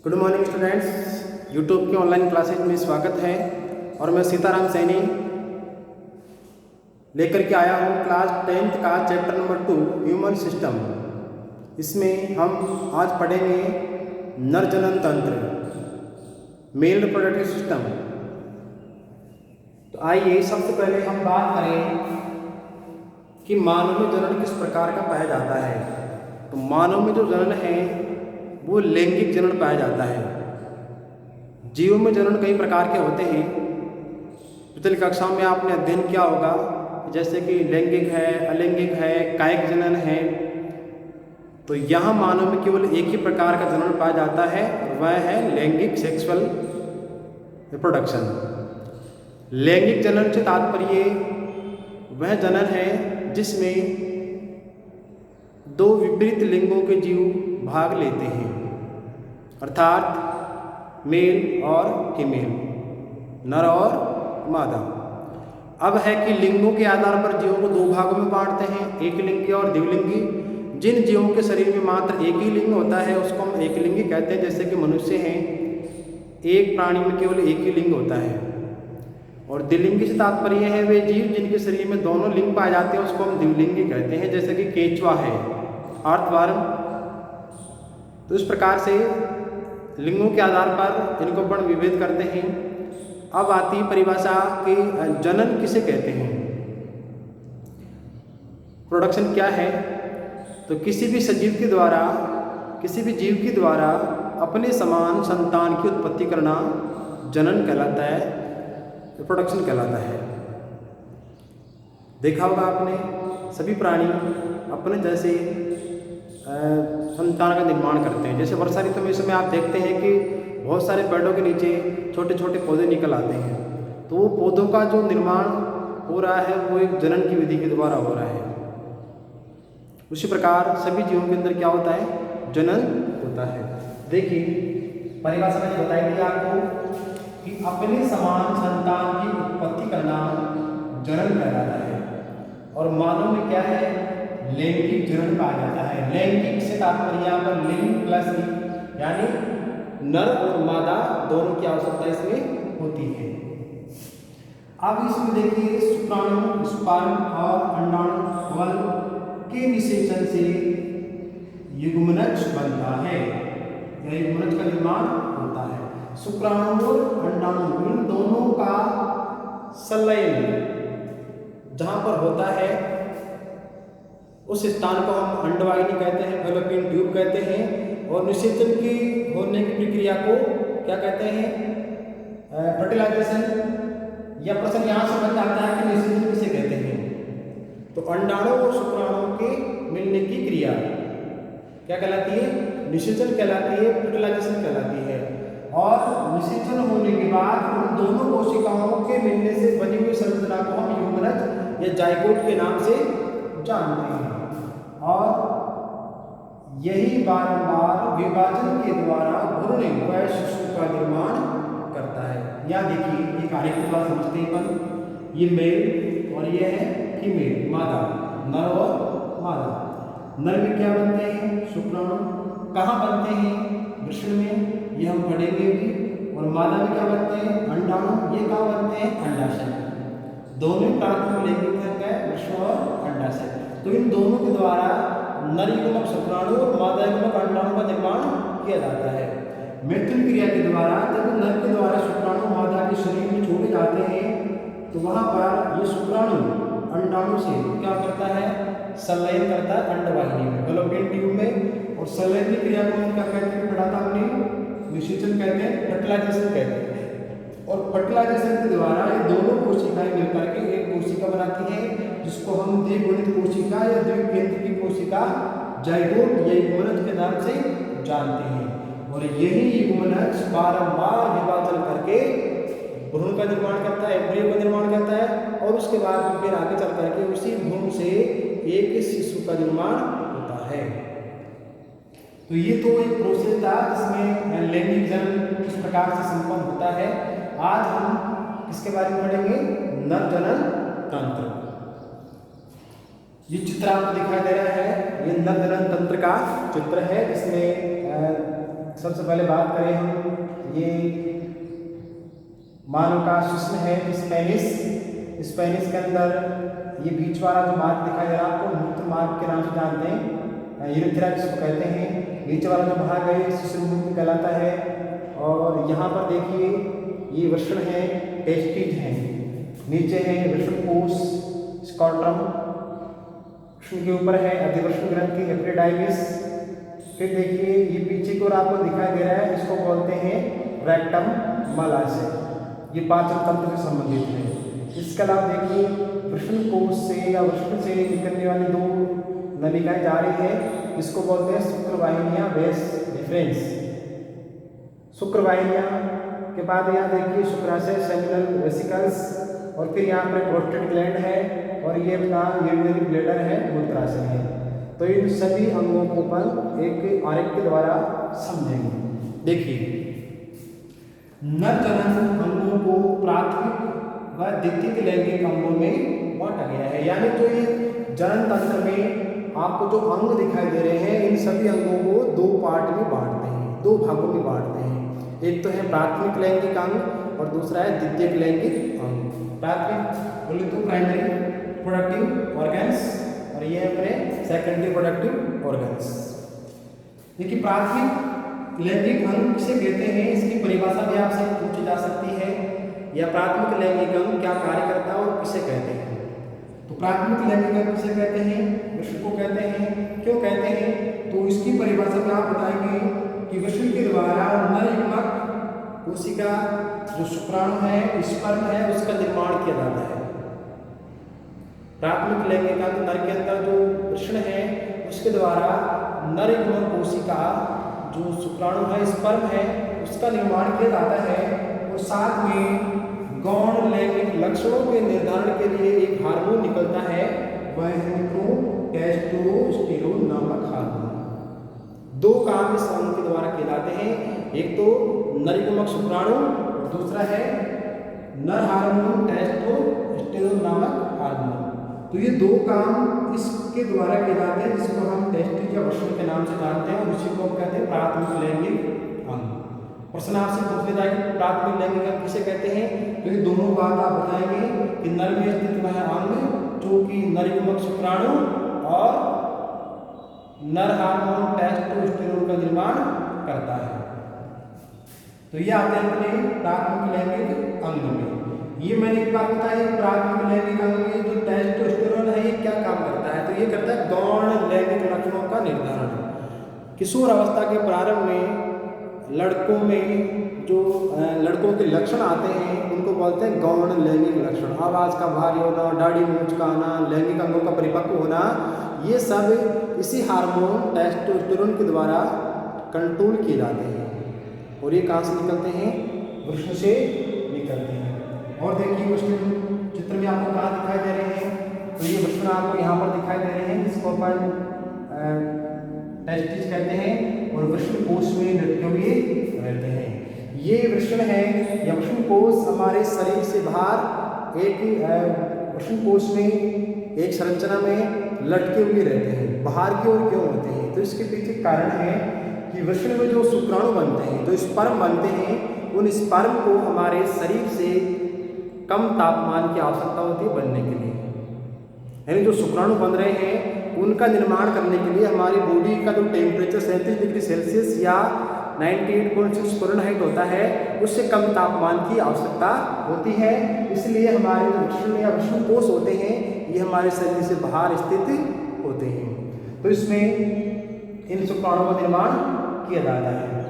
Good morning students, YouTube के online classes में स्वागत है। और मैं सीताराम सैनी लेकर के आया हूँ क्लास 10th का चैप्टर नंबर 2 ह्यूमन सिस्टम। इसमें हम आज पढ़ेंगे नर जनन तंत्र, मेल रिप्रोडक्टिव सिस्टम। तो आइए सबसे पहले हम बात करें कि मानव में जनन किस प्रकार का पाया जाता है। तो मानव में जो जनन है वो लैंगिक जनन पाया जाता है। जीवों में जनन कई प्रकार के होते हैं। पिछली कक्षाओं में आपने अध्ययन किया होगा, जैसे कि लैंगिक है, अलैंगिक है, कायिक जनन है। तो यहाँ मानव में केवल एक ही प्रकार का जनन पाया जाता है, वह है लैंगिक सेक्सुअल रिप्रोडक्शन। लैंगिक जनन से तात्पर्य वह जनन है जिसमें दो विपरीत लिंगों के जीव भाग लेते हैं, अर्थात मेल और फीमेल, नर और मादा। अब है कि लिंगों के आधार पर जीवों को दो भागों में बांटते हैं, एक लिंगी और द्विलिंगी। जिन जीवों के शरीर में मात्र एक ही लिंग होता है उसको हम एक लिंगी कहते हैं, जैसे कि मनुष्य हैं, एक प्राणी में केवल एक ही लिंग होता है। और द्विलिंगी से तात्पर्य है वे जीव जिनके शरीर में दोनों लिंग पाए जाते हैं उसको हम द्विलिंगी कहते हैं, जैसे कि केंचुआ है, अर्थवर्म। तो इस प्रकार से लिंगों के आधार पर इनको वर्ण विभेद करते हैं। अब आती परिभाषा कि जनन किसे कहते हैं, प्रोडक्शन क्या है। तो किसी भी सजीव के द्वारा, किसी भी जीव के द्वारा अपने समान संतान की उत्पत्ति करना जनन कहलाता है, रिप्रोडक्शन कहलाता है। देखा होगा आपने, सभी प्राणी अपने जैसे संतान का निर्माण करते हैं। जैसे वर्षा ऋतु में इस समय आप देखते हैं कि बहुत सारे पेड़ों के नीचे छोटे छोटे पौधे निकल आते हैं। तो वो पौधों का जो निर्माण हो रहा है वो एक जनन की विधि के द्वारा हो रहा है। उसी प्रकार सभी जीवों के अंदर क्या होता है, जनन होता है। देखिए परिभाषा मैंने बताई थी आपको कि अपने समान संतान की उत्पत्ति करना जनन कहलाता है। और मानव में क्या है, लैंगिक जनन पाया जाता है। लैंगिक से तात्पर्य यहाँ पर लिंग प्लस यानी नर और मादा दोनों की आवश्यकता इसमें होती है। अब इसमें देखिए शुक्राणु, स्पर्म और अंडाणु के निषेचन से युग्मनज बनता है, या युग्मनज का निर्माण होता है। शुक्राणु और अंडाणु इन दोनों का संलयन जहाँ पर होता है उस स्थान को हम अंडवाहिनी कहते हैं, फैलोपियन ट्यूब कहते हैं। और निषेचन की होने की प्रक्रिया को क्या कहते हैं, फर्टिलाइजेशन। या प्रश्न यहाँ से बन जाता है कि निषेचन किसे कहते हैं। तो अंडाणु और शुक्राणु के मिलने की क्रिया क्या कहलाती है, निषेचन कहलाती है, फर्टिलाइजेशन कहलाती है। और निषेचन होने के बाद उन दोनों कोशिकाओं के मिलने से बनी हुई संरचना को हम युग्मनज या जाइगोट के नाम से जानते हैं। और यही बारंबार विभाजन के द्वारा भ्रूण व शिशु का निर्माण करता है। यहाँ देखिए एक आरेख के द्वारा समझते हैं अपन, ये मेल और ये है फीमेल, मादा, नर और मादा। नर में क्या बनते हैं, शुक्राणु। कहाँ बनते हैं, वृषण में, ये हम पढ़ेंगे भी। और मादा में क्या बनते हैं, अंडाणु। ये कहाँ बनते हैं, अंडाशय। दोनों प्राथमिक लैंगिक अंग है, वृषण और अंडाशय। तो इन दोनों के द्वारा नर युग्मक शुक्राणु और मादा युग्मक अंडाणु का निर्माण किया जाता है। मैथुन क्रिया के द्वारा जब नर के द्वारा शुक्राणु मादा के शरीर में छोड़े जाते हैं तो वहां पर ये शुक्राणु अंडाणु से क्या करता है, संलयन करता है अंडवाहिनी में, फैलोपियन ट्यूब में। और संलयन क्रिया को हम क्या कहते हैं, पढ़ा था हमने, निषेचन कहते हैं, फर्टिलाइजेशन कहते हैं। और फर्टिलाइजेशन के द्वारा ये दोनों कोशिकाएं मिलकर के एक कोशिका बनाती है, जिसको हम द्विगुणित कोशिका या द्विकेंद्रित कोशिका, जाइगोट या युग्मनज के नाम से जानते हैं। और यही युग्मनज बारंबार विभाजन करके भ्रूण का निर्माण करता है, एम्ब्रियो का निर्माण करता है। और उसके बाद फिर आगे चल करके उसी भ्रूण से एक शिशु का निर्माण होता है। तो ये तो एक प्रोसेस था जिसमें लैंगिक जनन किस प्रकार से संपन्न होता है। आज हम किसके बारे में पढ़ेंगे, नर जनन तंत्र। ये चित्र आपको दिखाई दे रहा है, ये नर जनन तंत्र का चित्र है, जिसमें सबसे पहले बात करें हम, ये मानव का शिश्न है स्पेनिस। स्पेनिस के अंदर ये बीच वाला जो मार्ग दिखाई दे रहा है आपको मूत्र मार्ग के नाम से जानते हैं, यूरेथ्रा जिसको कहते हैं। नीचे वाला जो भाग है शिश्न कहलाता है। और यहाँ पर देखिए ये वृषण है, टेस्टिज हैं, नीचे है वृषणकोश स्कॉट्रम, वृषण के ऊपर है अधिवृषण ग्रंथि एपिडाइमिस। फिर देखिए ये पीछे की ओर आपको दिखाई दे रहा है, इसको बोलते हैं रेक्टम मलाशय, ये पाचन तंत्र से संबंधित है। इसके अलावा देखिए वृषणकोश से या वृषण से निकलने वाली दो नलिकाएं जा रही है, इसको बोलते हैं शुक्रवाहिनियां वेस डिफरेंस। शुक्रवाहिनियां के बाद यहाँ देखिए शुक्राशय सेमिनल वेसिकल्स, और फिर यहाँ पर प्रोस्टेट ग्लैंड है, और ये अपना यूरिनरी ब्लैडर है, मूत्राशय है। तो इन सभी अंगों को अपन एक आरेख के द्वारा समझेंगे। देखिए नर जनन अंगों को प्राथमिक व द्वितीयक लैंगिक अंगों में बांटा गया है। यानी तो ये जनन तंत्र में आपको जो अंग दिखाई दे रहे हैं, इन सभी अंगों को दो पार्ट में बांटते हैं, दो भागों में बांटते हैं। एक तो है प्राथमिक लैंगिक अंग और दूसरा है द्वितीयक लैंगिक अंग। प्राथमिक बोले तो प्राइमरी प्रोडक्टिव ऑर्गन्स, और ये अपने सेकेंडरी प्रोडक्टिव ऑर्गन्स। देखिए प्राथमिक लैंगिक अंग किसे कहते हैं, इसकी परिभाषा भी आपसे पूछी जा सकती है, या प्राथमिक लैंगिक अंग क्या कार्य करता है और किसे कहते हैं। तो प्राथमिक लैंगिक अंग किसे कहते हैं, वृषण को कहते हैं। क्यों कहते हैं, तो इसकी परिभाषा में आप बताएंगे कि वृषण के द्वारा नर युग्मक कोशिका जो शुक्राणु है, स्पर्म है, उसका निर्माण किया जाता है। प्राथमिक लैंगिक अंग नर के अंदर जो वृषण है उसके द्वारा नर युग्मक कोशिका जो शुक्राणु है, स्पर्म है, उसका निर्माण किया जाता है। और साथ में गौण लैंगिक लक्षणों के निर्धारण के लिए एक हार्मोन निकलता है, वह है टेस्टोस्टेरोन नामक हार्मोन। दो काम इस अंग के द्वारा किए जाते हैं, एक तो नर युग्मक शुक्राणु, दूसरा है नर हार्मोन टेस्टोस्टेरोन नामक हार्मोन। तो ये दो काम इसके द्वारा किए जाते हैं, जिसको हम टेस्टिज या वृषण के नाम से जानते हैं, और उसी को कहते हैं प्राथमिक लैंगिक अंग। प्रश्न आपसे पूछ लिया जाए कि प्राथमिक लैंगिक अंग किसे कहते हैं, तो ये दोनों बात आप बताएंगे कि नर में स्थित वह अंग जो कि नर युग्मक शुक्राणु और नर हार्मोन टेस्टोस्टेरोन का निर्माण करता है। तो ये आते हैं अपने प्राथमिक लैंगिक अंग में। ये मैंने एक बात बताई, प्राथमिक लैंगिक अंग में जो टेस्टोस्टेरोन है ये क्या काम करता है, तो ये करता है गौण लैंगिक लक्षणों का निर्धारण। किशोर अवस्था के प्रारंभ में लड़कों में जो लड़कों के लक्षण आते हैं उनको बोलते हैं गौण लैंगिक लक्षण। आवाज़ का भारी होना, दाढ़ी मूंछ का आना, लैंगिक अंगों का परिपक्व होना, ये सब इसी हार्मोन टेस्टोस्टेरोन के द्वारा कंट्रोल किए जाते हैं। और ये कहाँ से निकलते हैं, वृषण से निकलते हैं। और देखिए वृषण चित्र में आपको कहाँ दिखाई दे रहे हैं, तो ये वृषण आपको यहाँ पर दिखाई दे रहे हैं, जिसको अपन टेस्टिज कहते हैं, और वृषण कोश में लटके हुए रहते हैं। ये वृषण है या वृषण कोश हमारे शरीर से बाहर एक वृषण कोश में एक संरचना में लटके हुए रहते हैं। बाहर की ओर क्यों होते हैं, तो इसके पीछे कारण है कि वृषण में जो शुक्राणु बनते हैं, जो स्पर्म बनते हैं, उन स्पर्म को हमारे शरीर से कम तापमान की आवश्यकता होती है बनने के लिए। यानी जो शुक्राणु बन रहे हैं उनका निर्माण करने के लिए हमारी बॉडी का जो टेम्परेचर 37 डिग्री सेल्सियस या 98.6 फ़ारेनहाइट होता है, उससे कम तापमान की आवश्यकता होती है। इसलिए हमारे जो वृषण या वृषण कोश होते हैं ये हमारे शरीर से बाहर स्थित होते हैं। तो इसमें इन शुक्राणुओं का निर्माण किया जाता है।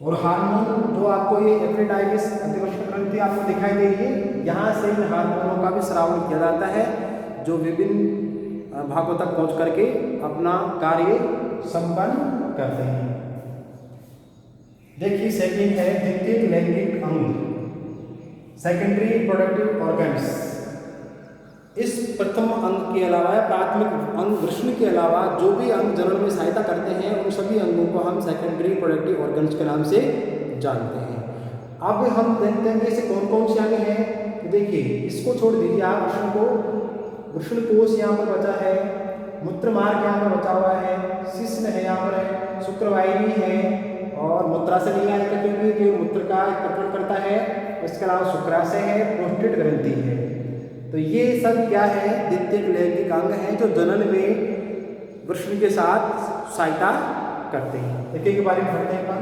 और हार्मोन जो आपको ये एपिडाइमिस अधिवृषण ग्रंथि आपको दिखाई दे रही है, यहाँ से इन हार्मोनों का भी स्रावन किया जाता है, जो विभिन्न भागों तक पहुँच करके अपना कार्य संपन्न करते हैं। देखिए सेकंड है द्वितीयक लैंगिक अंग, सेकेंडरी प्रोडक्टिव ऑर्गन्स। इस प्रथम अंग के अलावा प्राथमिक अंग वृषण के अलावा जो भी अंग जनन में सहायता करते हैं उन सभी अंगों को हम सेकेंडरी प्रोडक्टिव ऑर्गन्स के नाम से जानते हैं। अब हम देखते हैं इसे कौन कौन से अंग हैं। तो देखिए इसको छोड़ दीजिए आप, वृषण को, वृषण कोश यहाँ पर बचा है, मूत्र मार्ग यहाँ पर बचा हुआ है, शिश्न है, यहाँ पर है शुक्रवाहिनी है, और मूत्राशय नहीं आएगा क्योंकि जो मूत्र का प्रकट करता है। इसके अलावा शुक्राशय है, प्रोस्टेट ग्रंथि है। तो ये सब क्या है, द्वितीयक लैंगिक अंग हैं जो जनन में वृषण के साथ सहायता करते हैं। एक एक के बारे में पढ़ते हैं अपन।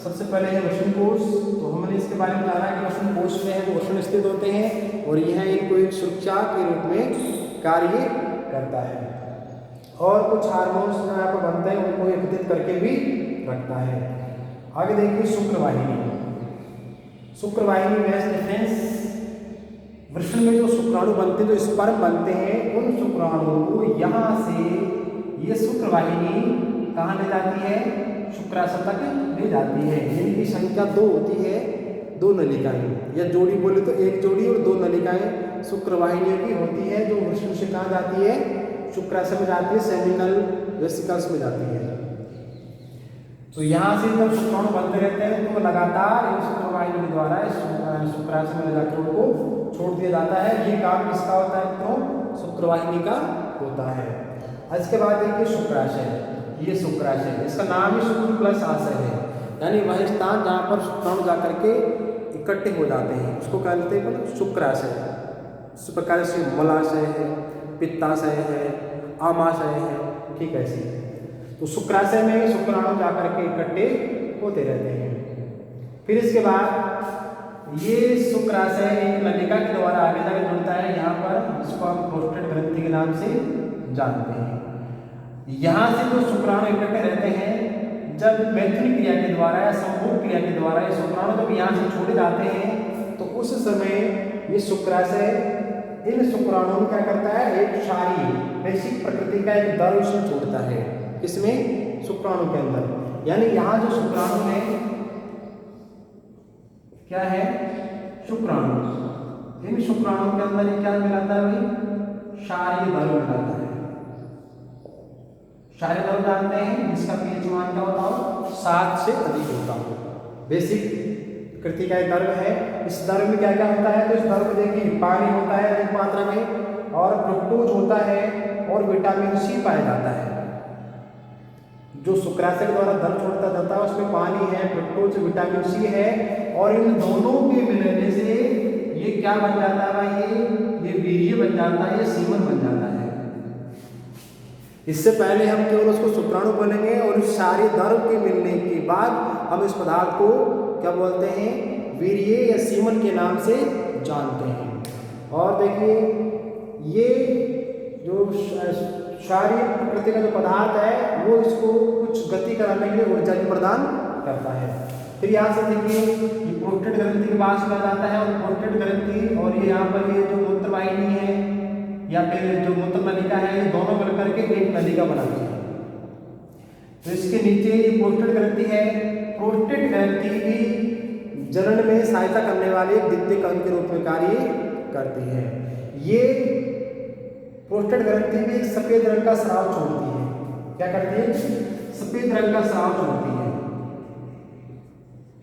सबसे पहले है वृषण कोश। तो हमने इसके बारे में जाना कि वृषण कोश में है वो वृषण स्थित होते हैं और यह इनको एक सुरक्षा के रूप में कार्य करता है, और कुछ हार्मोन्स जो यहाँ पर बनते हैं उनको एकत्रित करके भी रखता है। आगे देखिए शुक्रवाहिनी। शुक्रवाहिनी में डिफरेंस, वृषण में जो शुक्राणु बनते हैं, जो स्पर्म बनते हैं, उन शुक्राणुओं को यहाँ से ये शुक्रवाहिनी कहाँ ले जाती है, शुक्राशय तक ले जाती है। इनकी संख्या 2 होती है, 2 नलिकाएं, या जोड़ी बोले तो एक जोड़ी और 2 नलिकाएं शुक्रवाहिनी की होती है, जो वृषण से कहाँ जाती है, शुक्राशय में जाती है, सेमिनल वेसिकल्स में जाती है। तो यहाँ से जब शुक्राणु बनते रहते हैं तो लगातार इन शुक्रवाहिनी के द्वारा शुक्राशय में ले जाकर उनको छोड़ दिया जाता है। ये काम किसका होता है, तो शुक्रवाहिनी का होता है। इसके बाद देखिए शुक्राशय। ये शुक्राशय, इसका नाम ही शुक्र प्लस आशय है, यानी वह स्थान जहाँ पर शुक्राणु जाकर के इकट्ठे हो जाते हैं उसको कहते हैं शुक्राशय। इस प्रकार से मलाशय है, पित्ताशय है, आमाशय है, ठीक है ऐसे। तो शुक्राशय में शुक्राणु जाकर के इकट्ठे होते रहते हैं। फिर इसके बाद ये शुक्राशय एक नलिका के द्वारा आगे जाकर जुड़ता है, यहाँ पर इसको हम प्रोस्टेट ग्रंथि के नाम से जानते हैं। यहाँ से जो शुक्राणु इकट्ठे रहते हैं, जब मैथुन क्रिया के द्वारा या संभोग क्रिया के द्वारा ये शुक्राणु जब यहाँ से छोड़े जाते हैं तो उस समय ये शुक्राशय इन शुक्राणुओं में क्या करता है, एक क्षारीय बेसिक प्रकृति का एक द्रव इसमें छोड़ता है। इसमें शुक्राणु के अंदर, यानी यहाँ जो शुक्राणु है क्या है, शुक्राणु। इन शुक्राणु के अंदर ये क्या मिलाता है भाई, क्षारीय द्रव मिलाता है। क्षारीय द्रव जानते हैं जिसका पीएच मान क्या होता हो, 7 से अधिक होता हो। बेसिक प्रकृति का एक द्रव है। इस द्रव में क्या क्या होता है, तो इस द्रव में देखिए पानी होता है अधिक मात्रा में, और फ्रुक्टोज होता है, और विटामिन सी पाया जाता है। जो शुक्राशय के द्वारा द्रव छोड़ता जाता है उसमें पानी है, फ्रुक्टोज, विटामिन सी है, और इन दोनों के मिलने से ये क्या बन जाता है भाई, ये वीर्य बन जाता है, ये सीमन बन जाता है। इससे पहले हम केवल उसको शुक्राणु बोलेंगे, और इस सारे द्रव के मिलने के बाद हम इस पदार्थ को क्या बोलते हैं, वीर्य या सीमन के नाम से जानते हैं। और देखिए ये जो क्षारीय प्रकृति का जो पदार्थ है वो इसको कुछ गति कराने के लिए ऊर्जा भी प्रदान करता है। फिर यहाँ से देखिए ये प्रोस्टेट ग्रंथि के पास में जाता है, और प्रोस्टेट ग्रंथि और ये यहाँ पर ये जो मूत्रवाहिनी है या फिर जो मूत्र नलिका है, ये दोनों मिलकर के एक नलिका बनाती है। तो इसके नीचे ये प्रोस्टेट ग्रंथि है। प्रोस्टेट ग्रंथि भी जनन में सहायता करने वाले एक द्वितीयक अंग के रूप में कार्य करती है। ये प्रोस्टेट ग्रंथि भी एक सफेद रंग का स्राव छोड़ती है। क्या करती है, सफेद रंग का स्राव छोड़ती है।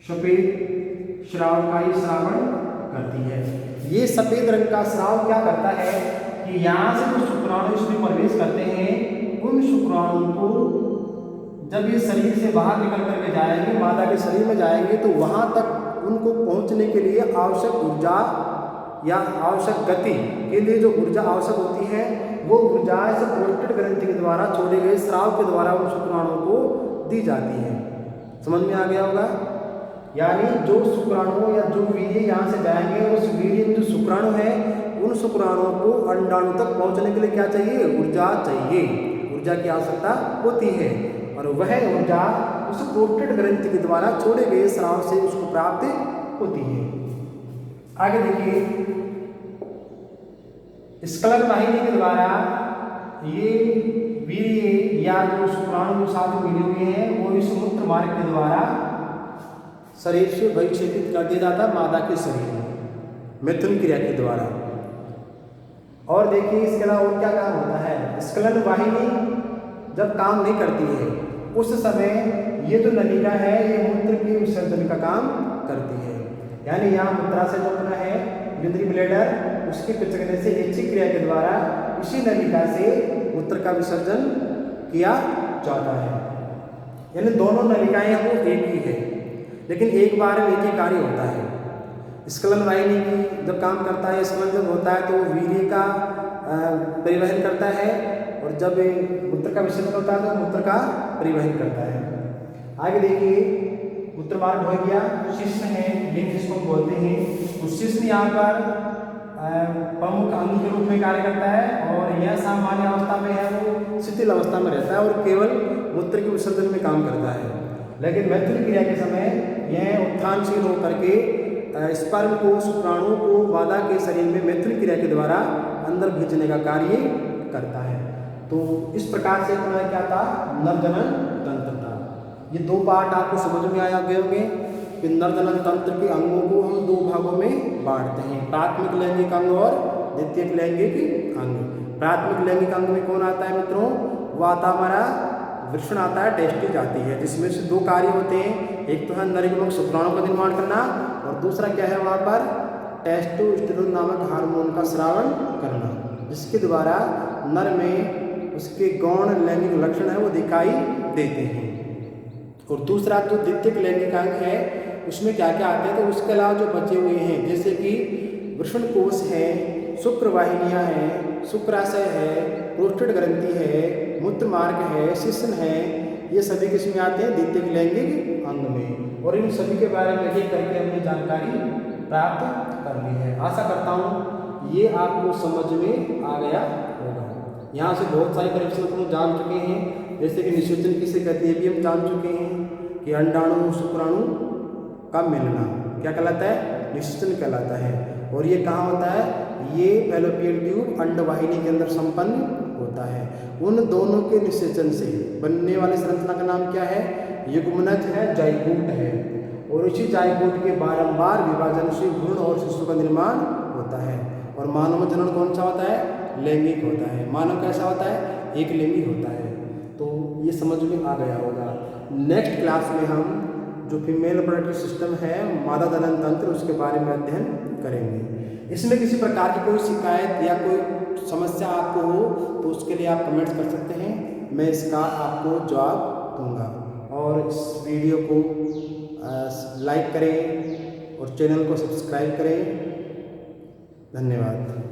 सफेद श्राव का ही श्रावण करती है। ये सफेद रंग का स्राव क्या करता है कि यहाँ से जो शुक्राणु इसमें प्रवेश करते हैं, उन शुक्राणु को जब ये शरीर से बाहर निकल करके जाएंगे, मादा के शरीर में जाएंगे, तो वहाँ तक उनको पहुँचने के लिए आवश्यक ऊर्जा या आवश्यक गति के लिए जो ऊर्जा आवश्यक होती है, वो ऊर्जा इस प्रोस्टेट ग्रंथि के द्वारा छोड़े गए स्राव के द्वारा उन शुक्राणुओं को दी जाती है। समझ में आ गया होगा। यानी जो शुक्राणु या जो वीर्य यहाँ से जाएंगे, उस वीर्य में जो शुक्राणु है, उन शुक्राणुओं को अंडाणु तक पहुँचने के लिए क्या चाहिए, ऊर्जा चाहिए। ऊर्जा की आवश्यकता होती है, और वह ऊर्जा उस प्रोस्टेट ग्रंथि के द्वारा छोड़े गए स्राव से उसको प्राप्त होती है। आगे देखिए स्खलन वाहिनी के द्वारा ये वीर्य या जो शुक्राणु जो साथ मिले हुए हैं वो इस मूत्र मार्ग के द्वारा शरीर से बहिक्षेपित कर दिया जाता है मादा के शरीर में, मिथुन क्रिया के द्वारा। और देखिए इसके अलावा और क्या काम होता है, स्खलन वाहिनी जब काम नहीं करती है उस समय ये जो नलिका है ये मूत्र के विसर्जन का काम करती है। यानी यहाँ मूत्राशय जो अपना है यूरिनरी ब्लैडर, उसके पिचकने से ऐच्छिक क्रिया के द्वारा इसी नलिका से मूत्र का विसर्जन किया जाता है। यानी दोनों नलिकाएं वो एक ही है, लेकिन एक बार में एक ही कार्य होता है। स्खलन वाहिनी की जब काम करता है, स्खलन जब होता है तो वो वीर्य का परिवहन करता है, और जब मूत्र का विसर्जन होता है तो मूत्र का परिवहन करता है। आगे देखिए, मूत्र मार्ग हो गया, शिश्न है, लिंग जिसको हम बोलते हैं। तो शिश्न यहाँ पर प्रमुख अंग के रूप में कार्य करता है, और यह सामान्य अवस्था में है, वो शिथिल अवस्था में रहता है और केवल मूत्र के विसर्जन में काम करता है। लेकिन मैथुन क्रिया के समय यह उत्थानशील होकर के स्पर्म को, शुक्राणु को मादा के शरीर में मैथुन क्रिया के द्वारा अंदर भेजने का कार्य करता है। तो इस प्रकार से क्या था, नरजनन तंत्र था। ये दो पार्ट आपको समझ में आया गए होंगे कि नरजनन तंत्र के अंगों को हम दो भागों में बांटते हैं, प्राथमिक लैंगिक अंग और द्वितीयक लैंगिक अंग। प्राथमिक लैंगिक अंग में कौन आता है मित्रों, वो आता हमारा वृषण आता है, टेस्टिस आती है, जिसमें से दो कार्य होते हैं। एक तो है नरयुग्मक शुक्राणु का निर्माण करना, और दूसरा क्या है वहाँ पर टेस्टोस्टेरोन नामक हार्मोन का स्रावन करना, जिसके द्वारा नर में उसके गौण लैंगिक लक्षण है वो दिखाई देते हैं। और दूसरा जो द्वितीयक लैंगिक अंग है उसमें क्या क्या आते हैं, तो उसके अलावा जो बचे हुए हैं जैसे कि वृषण कोश है, शुक्र वाहिनियाँ हैं, शुक्राशय है, प्रोस्टेट ग्रंथि है, मूत्र मार्ग है, शिश्न है, ये सभी किसमें आते हैं, द्वितीयक लैंगिक अंग में। और इन सभी के बारे में एक करके हमने जानकारी प्राप्त कर ली है। आशा करता हूँ ये आपको समझ में आ गया होगा। यहाँ से बहुत सारे परीक्षण हम जान चुके हैं, जैसे कि निषेचन किसे कहते हैं भी हम जान चुके हैं कि अंडाणु शुक्राणु का मिलना क्या कहलाता है, निषेचन कहलाता है। और ये कहाँ होता है, ये फैलोपियन ट्यूब अंडवाहिनी के अंदर संपन्न होता है। उन दोनों के निषेचन से बनने वाली श्रृंखला का नाम क्या है, युग्मनज है, जाइगोट है। और इसी जाइगोट के बारंबार विभाजन से भ्रूण और शिशु का निर्माण होता है। और मानव जनन कौन सा होता है, लैंगिक होता है। मानव कैसा होता है, एक लिंगी होता है। तो ये समझ में आ गया होगा। नेक्स्ट क्लास में हम जो फीमेल रिप्रोडक्टिव सिस्टम है, मादा जनन तंत्र, उसके बारे में अध्ययन करेंगे। इसमें किसी प्रकार की कोई शिकायत या कोई समस्या आपको हो तो उसके लिए आप कमेंट्स कर सकते हैं, मैं इसका आपको जवाब दूंगा। और इस वीडियो को लाइक करें और चैनल को सब्सक्राइब करें। धन्यवाद।